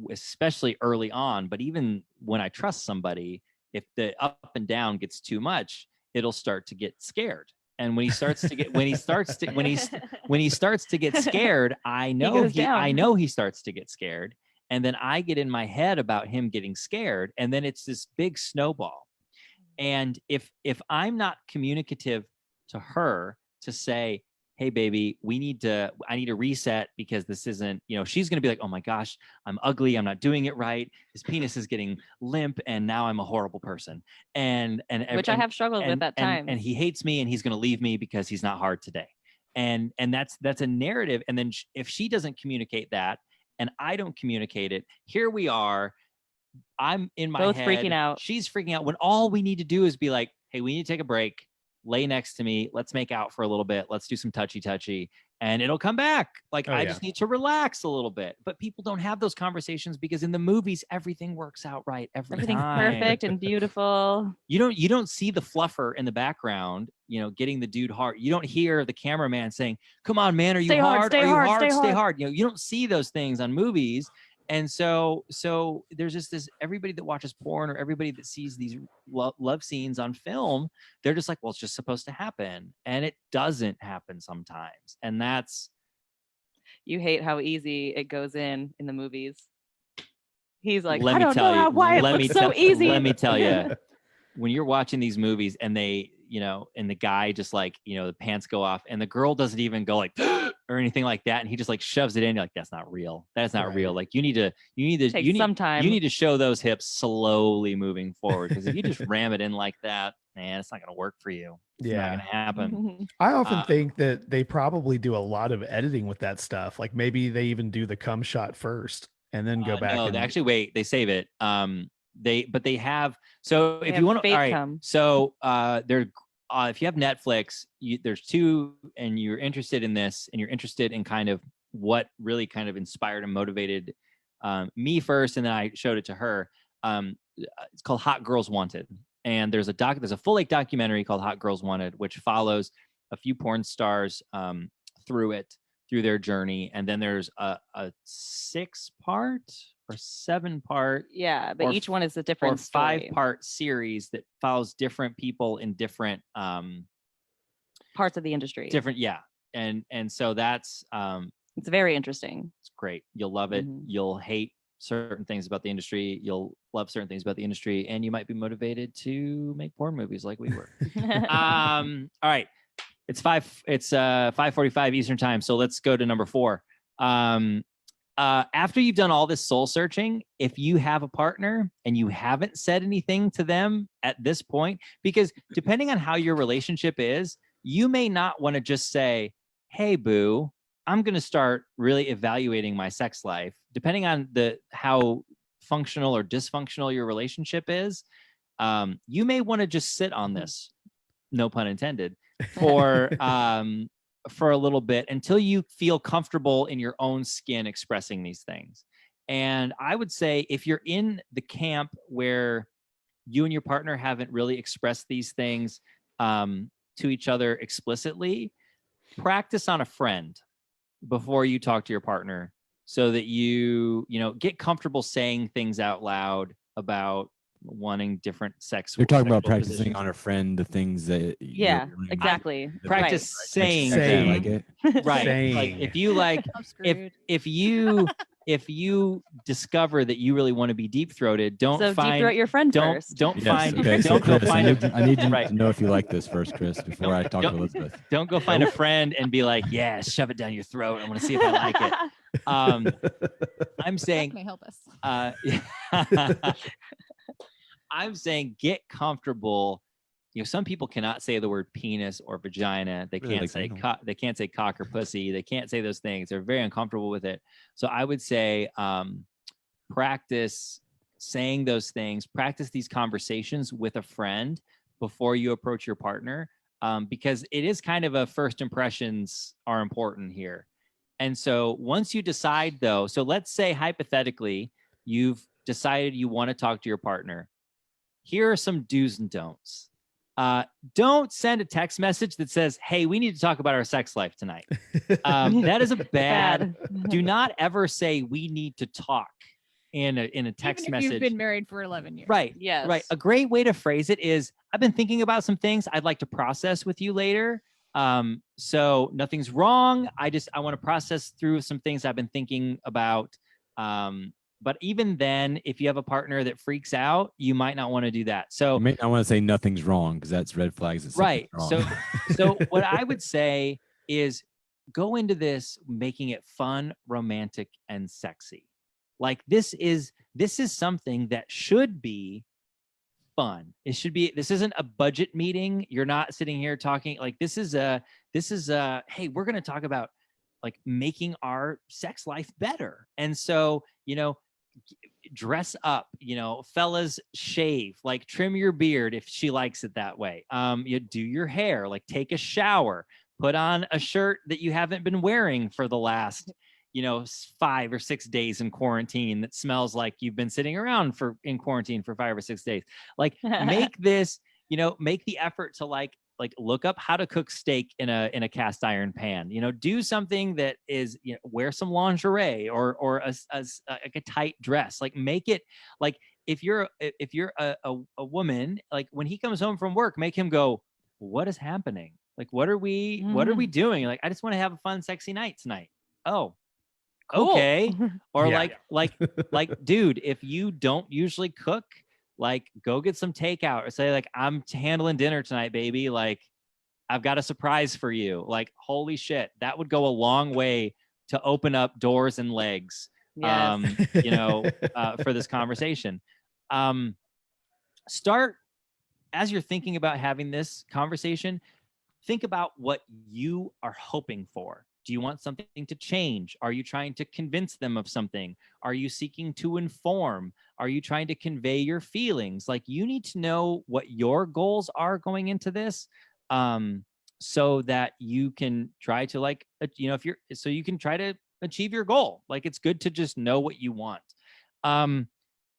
especially early on, but even when I trust somebody, if the up and down gets too much, it'll start to get scared. And when he starts to get scared, I know he starts to get scared. And then I get in my head about him getting scared. And then it's this big snowball. And if I'm not communicative to her to say, hey baby, I need to reset, because this isn't, she's going to be like, oh my gosh, I'm ugly. I'm not doing it right. His penis is getting limp. And now I'm a horrible person. Which I have struggled with at times. And he hates me and he's going to leave me because he's not hard today. And that's a narrative. And then if she doesn't communicate that and I don't communicate it, here we are. I'm in my Both head. freaking out. She's freaking out, when all we need to do is be like, hey, we need to take a break. Lay next to me. Let's make out for a little bit. Let's do some touchy. and it'll come back. Like, Oh, I yeah. just need to relax a little bit. But people don't have those conversations because in the movies, everything works out right every Everything's time. perfect and beautiful. You don't see the fluffer in the background, getting the dude hard. You don't hear the cameraman saying, "Come on, man, are you Stay hard, hard? stay Are you hard, hard? stay Stay hard." hard." You don't see those things on movies. And so there's just this, everybody that watches porn or everybody that sees these love scenes on film, they're just like, well, it's just supposed to happen. And it doesn't happen sometimes. And that's, You hate how easy it goes in the movies. He's like, let I me don't tell know you, why it let me looks so easy. Let me tell you, when you're watching these movies and they, and the guy just like, the pants go off and the girl doesn't even go like, or anything like that. And he just like shoves it in. You're like, that's not real. That's not Right. real. Like you need to Some time. You need to show those hips slowly moving forward. Because if you just ram it in like that, man, it's not going to work for you. It's not going to happen. I often think that they probably do a lot of editing with that stuff. Like maybe they even do the cum shot first and then go back. No, and they actually wait. They save it. They have. So They if have you want to, fake all right. cum. So if you have Netflix, there's two, and you're interested in this, and you're interested in kind of what really kind of inspired and motivated me first, and then I showed it to her. It's called Hot Girls Wanted, and there's a full length documentary called Hot Girls Wanted, which follows a few porn stars through their journey, and then there's a 6-part or 7-part, Yeah, but or each one is a or different story. 5-part series that follows different people in different Parts of the industry. and so that's It's very interesting. it's great. You'll love it. Mhm. You'll hate certain things about the industry. You'll love certain things about the industry, and you might be motivated to make porn movies like we were. All right, it's 5:45 Eastern time, so let's go to number 4. After you've done all this soul searching, if you have a partner and you haven't said anything to them at this point, because depending on how your relationship is, you may not want to just say, "Hey, boo, I'm going to start really evaluating my sex life." Depending on how functional or dysfunctional your relationship is, you may want to just sit on this, no pun intended, for a little bit until you feel comfortable in your own skin expressing these things. And I would say if you're in the camp where you and your partner haven't really expressed these things to each other explicitly, practice on a friend before you talk to your partner so that you get comfortable saying things out loud about wanting different sex. You're talking about sexual practicing positions. on a friend the things that Yeah, you're doing. exactly. Practice saying Saying. Like things. it. Right. Saying. Like if you like I'm screwed. if you discover that you really want to be deep throated, don't So deep find throat your friend don't first. don't Yes, find okay, so don't go Chris, find I need you right. to know if you like this first, Chris, before I talk to Elizabeth. don't go find a friend and be like, yeah, shove it down your throat. I want to see if I like it. I'm That saying may help us. I'm saying get comfortable. Some people cannot say the word penis or vagina. They Really can't like say anal. they can't say cock or pussy. They can't say those things. They're very uncomfortable with it. So I would say practice saying those things. Practice these conversations with a friend before you approach your partner, because it is kind of a first impressions are important here. And so once you decide though, so let's say hypothetically, you've decided you want to talk to your partner. Here are some do's and don'ts. Don't send a text message that says, "Hey, we need to talk about our sex life tonight." That is a bad. Do not ever say "we need to talk" in a text Even if message. you've been married for 11 years. Right. Yes. Right. A great way to phrase it is, "I've been thinking about some things I'd like to process with you later. So nothing's wrong. I want to process through some things I've been thinking about." But even then, if you have a partner that freaks out, you might not want to do that. So You may not want to say nothing's wrong because that's red flags. That right. something's wrong. So what I would say is go into this making it fun, romantic, and sexy. Like this is something that should be fun. This isn't a budget meeting. You're not sitting here talking like this is hey, we're going to talk about like making our sex life better. And so, dress up, fellas, shave, like trim your beard if she likes it that way. You do your hair, like take a shower, put on a shirt that you haven't been wearing for the last 5 or 6 days in quarantine that smells like you've been sitting around in quarantine for 5 or 6 days. Like make this, make the effort to like look up how to cook steak in a cast iron pan. Do something that is, wear some lingerie or a tight dress. Like make it like if you're a woman, like when he comes home from work, make him go, what is happening? Like what are we doing? Like I just want to have a fun, sexy night tonight. Oh, Cool. okay. Or Yeah. like, dude, if you don't usually cook, like go get some takeout or say like, I'm handling dinner tonight, baby. Like I've got a surprise for you. Like, holy shit, that would go a long way to open up doors and legs, Yes. for this conversation. Start as you're thinking about having this conversation, think about what you are hoping for. Do you want something to change? Are you trying to convince them of something? Are you seeking to inform? Are you trying to convey your feelings? Like you need to know what your goals are going into this, so that you can try to you can try to achieve your goal. Like it's good to just know what you want.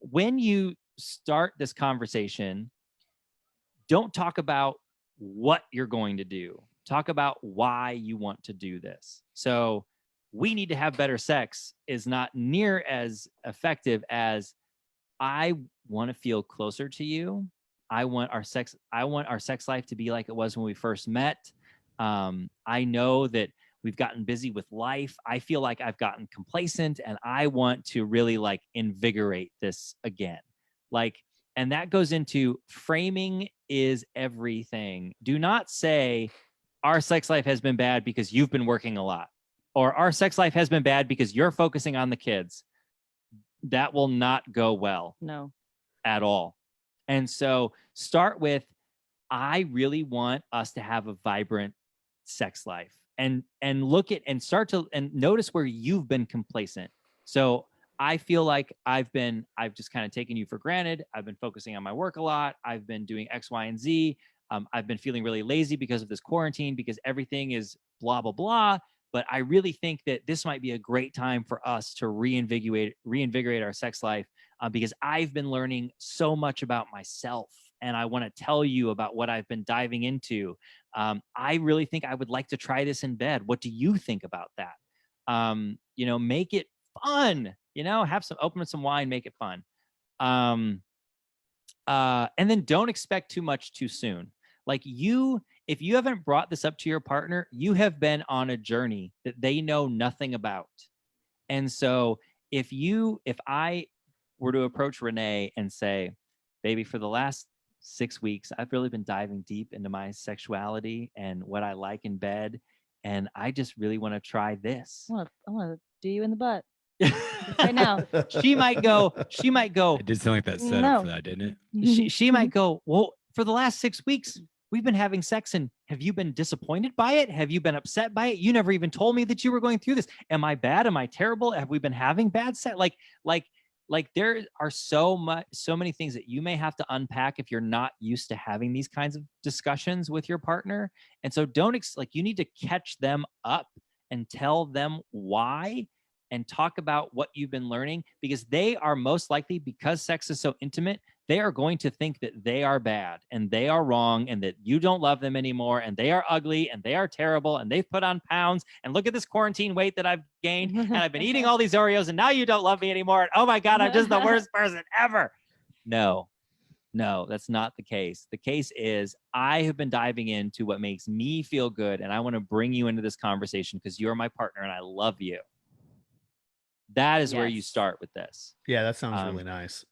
When you start this conversation, don't talk about what you're going to do. Talk about why you want to do this. So we need to have better sex is not near as effective as I want to feel closer to you. I want our sex life to be like it was when we first met. I know that we've gotten busy with life. I feel like I've gotten complacent and I want to really like invigorate this again. And that goes into framing is everything. Do not say our sex life has been bad because you've been working a lot, or our sex life has been bad because you're focusing on the kids. That will not go well. No. At all. And so start with, I really want us to have a vibrant sex life, and look at and start to and notice where you've been complacent. So I feel like I've just kind of taken you for granted. I've been focusing on my work a lot. I've been doing X, Y, and Z. I've been feeling really lazy because of this quarantine, because everything is blah, blah, blah. But I really think that this might be a great time for us to reinvigorate our sex life, because I've been learning so much about myself, and I want to tell you about what I've been diving into. I really think I would like to try this in bed. What do you think about that? Make it fun. Open some wine, make it fun. And then don't expect too much too soon. If you haven't brought this up to your partner, you have been on a journey that they know nothing about. And so if I were to approach Rene and say, baby, for the last 6 weeks, I've really been diving deep into my sexuality and what I like in bed. And I just really want to try this. I want to do you in the butt right now. She might go. It did sound like that setup No. for that, didn't it? She might go, well, for the last 6 weeks, we've been having sex, and have you been disappointed by it? Have you been upset by it? You never even told me that you were going through this. Am I bad? Am I terrible? Have we been having bad sex? Like there are so many things that you may have to unpack if you're not used to having these kinds of discussions with your partner. And so you need to catch them up and tell them why, and talk about what you've been learning, because they are most likely, because sex is so intimate, they are going to think that they are bad and they are wrong and that you don't love them anymore and they are ugly and they are terrible and they've put on pounds and look at this quarantine weight that I've gained and I've been eating all these Oreos and now you don't love me anymore. And oh my God, I'm just the worst person ever. No, that's not the case. The case is I have been diving into what makes me feel good, and I want to bring you into this conversation because you're my partner and I love you. That is where you Yes. start with this. Yeah, that sounds really nice.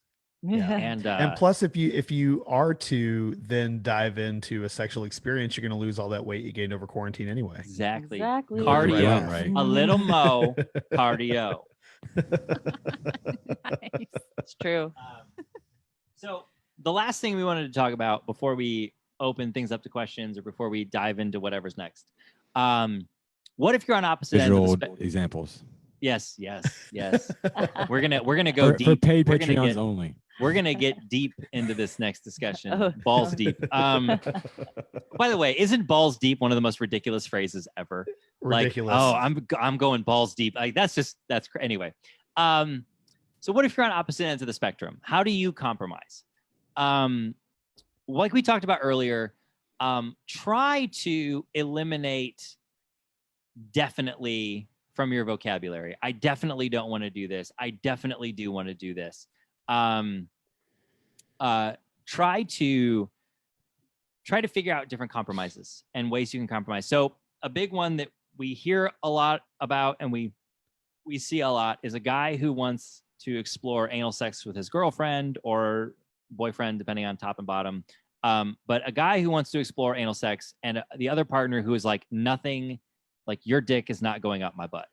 Yeah. And plus, if you are to then dive into a sexual experience, you're going to lose all that weight you gained over quarantine anyway. exactly. Exactly. Cardio. Right. A little mo cardio. Nice. It's true. So the last thing we wanted to talk about before we open things up to questions or before we dive into whatever's next. What if you're on opposite ends of Visual the spectrum? examples. Yes. We're gonna go deep. For paid We're gonna Patreons get- only. We're gonna get deep into this next discussion. Oh. Balls deep. What by the way, isn't balls deep one of the most ridiculous phrases ever? Ridiculous. Like, oh, I'm going balls deep. Like anyway. So what if you're on opposite ends of the spectrum? How do you compromise? Like we talked about earlier, try to eliminate definitely from your vocabulary. I definitely don't want to do this. I definitely do want to do this. Try to figure out different compromises and ways you can compromise. So a big one that we hear a lot about and we see a lot is a guy who wants to explore anal sex with his girlfriend or boyfriend, depending on top and bottom. But a guy who wants to explore anal sex and the other partner who is like, nothing, like your dick is not going up my butt.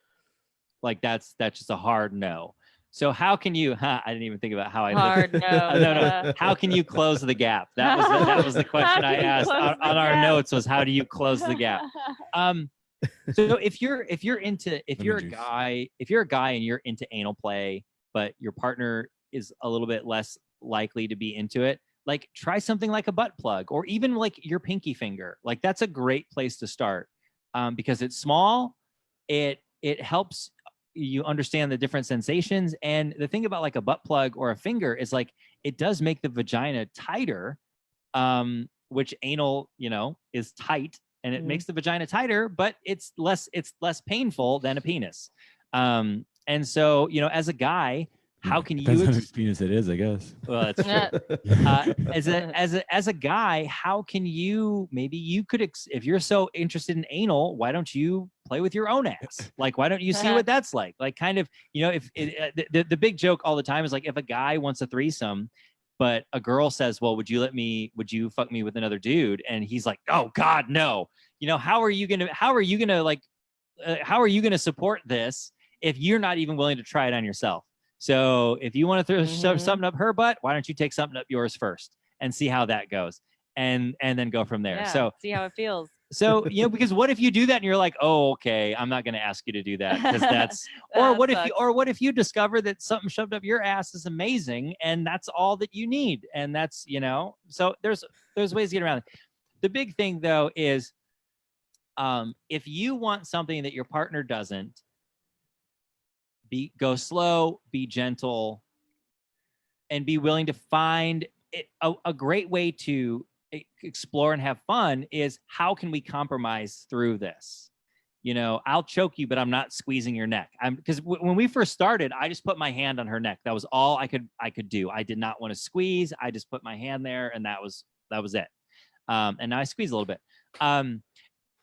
Like that's just a hard no. So how can you, I didn't even think about how I Hard no. no. How can you close the gap? That was the question I asked on our notes was, how do you close the gap? So if you're a guy and you're into anal play, but your partner is a little bit less likely to be into it, like try something like a butt plug or even like your pinky finger. Like that's a great place to start because it's small. It helps you understand the different sensations. And the thing about like a butt plug or a finger is like, it does make the vagina tighter, which anal, is tight. And it makes the vagina tighter, but it's less painful than a penis. And so, as a guy, how can Depends you on whose penis it is, I guess. Well, that's true. As a guy, how can you, maybe you could, if you're so interested in anal, why don't you play with your own ass? Like, why don't you see what that's like? Like kind of, if the big joke all the time is like, if a guy wants a threesome, but a girl says, well, would you fuck me with another dude? And he's like, oh God, no. How are you going to support this if you're not even willing to try it on yourself? So if you want to throw something up her butt, why don't you take something up yours first and see how that goes, and then go from there. Yeah, so see how it feels. So because what if you do that and you're like, oh, okay, I'm not going to ask you to do that because that's or what if you discover that something shoved up your ass is amazing and that's all that you need, and that's so there's ways to get around it. The big thing though is if you want something that your partner doesn't, go slow, be gentle, and be willing to find it. A great way to explore and have fun is, how can we compromise through this? I'll choke you, but I'm not squeezing your neck. Because when we first started, I just put my hand on her neck. That was all I could do. I did not want to squeeze. I just put my hand there, and that was it. And now I squeeze a little bit.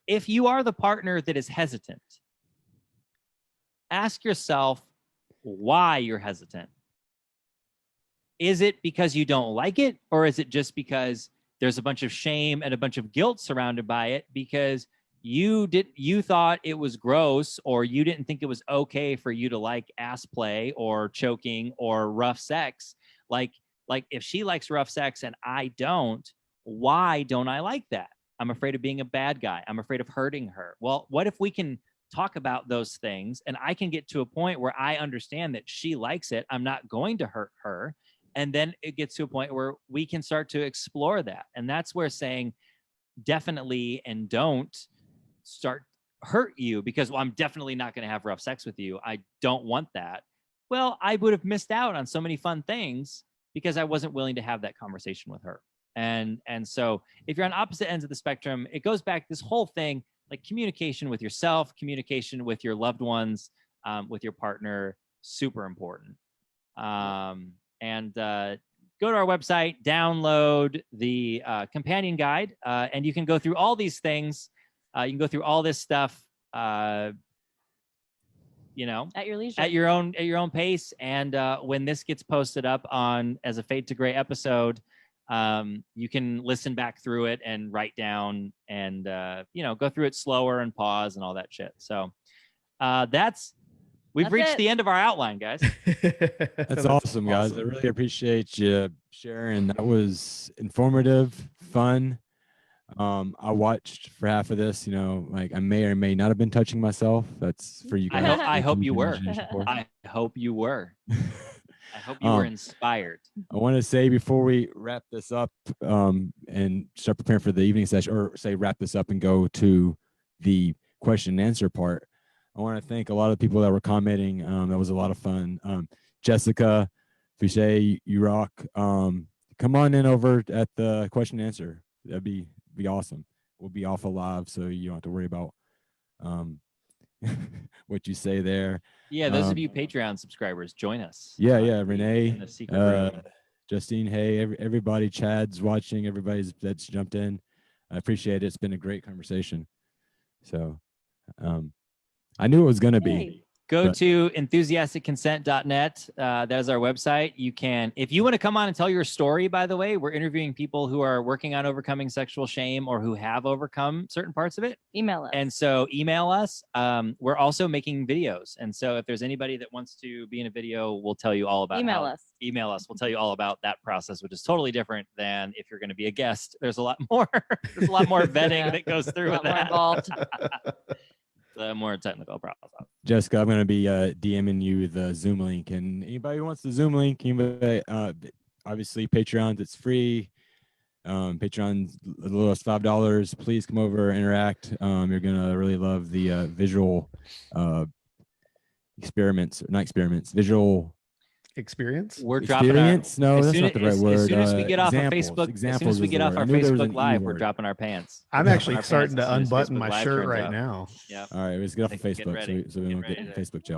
If you are the partner that is hesitant, ask yourself why you're hesitant. Is it because you don't like it, or is it just because there's a bunch of shame and a bunch of guilt surrounded by it because you thought it was gross, or you didn't think it was okay for you to like ass play or choking or rough sex? Like if she likes rough sex and I don't, why don't I like that? I'm afraid of being a bad guy. I'm afraid of hurting her. Well, what if we can talk about those things and I can get to a point where I understand that she likes it, I'm not going to hurt her, and then it gets to a point where we can start to explore that. And that's where saying definitely and don't start hurt you because, well, I'm definitely not going to have rough sex with you. I don't want that. Well, I would have missed out on so many fun things because I wasn't willing to have that conversation with her. And so if you're on opposite ends of the spectrum, it goes back this whole thing, like communication with yourself, communication with your loved ones, with your partner, super important. And go to our website, download the companion guide, and you can go through all these things. You can go through all this stuff, at your leisure, at your own pace. And when this gets posted up as a Fade to Gray episode, you can listen back through it and write down and go through it slower and pause and all that shit. So we've reached the end of our outline, guys. That's awesome, guys. I really appreciate you sharing. That was informative, fun. I watched for half of this, like I may or may not have been touching myself. That's for you guys. I hope you were. I hope you were. I hope you were inspired. I want to say before we wrap this up and start preparing for the evening session, or say wrap this up and go to the question and answer part, I want to thank a lot of people that were commenting. That was a lot of fun. Jessica, Fouché, you rock. Come on in over at the question and answer. That'd be awesome. We'll be off live, so you don't have to worry about what you say there. Yeah, those of you Patreon subscribers, join us. Yeah, in Renee, the secret room. Justine, hey, everybody, Chad's watching, everybody's that's jumped in. I appreciate it. It's been a great conversation. So I knew it was going to be. Go to enthusiasticconsent.net. That is our website. You can, if you want to come on and tell your story, by the way, we're interviewing people who are working on overcoming sexual shame or who have overcome certain parts of it. Email us. And so email us. We're also making videos. And so if there's anybody that wants to be in a video, we'll tell you all about Email us. Email us. We'll tell you all about that process, which is totally different than if you're going to be a guest. There's a lot more, there's a lot more vetting that goes through with that. Involved. The more technical process. Jessica, I'm going to be DMing you the Zoom link, and anybody who wants the Zoom link, anybody, obviously Patreon, it's free. Patreon's a little as $5. Please come over, interact. You're going to really love the visual visual experience. We're dropping our, no, that's not the right word. As soon as we get off of Facebook, as soon as we get off our Facebook Live, we're dropping our pants. I'm actually starting to unbutton my shirt right now. Yeah. All right, let's get off of Facebook so we don't get Facebook jail.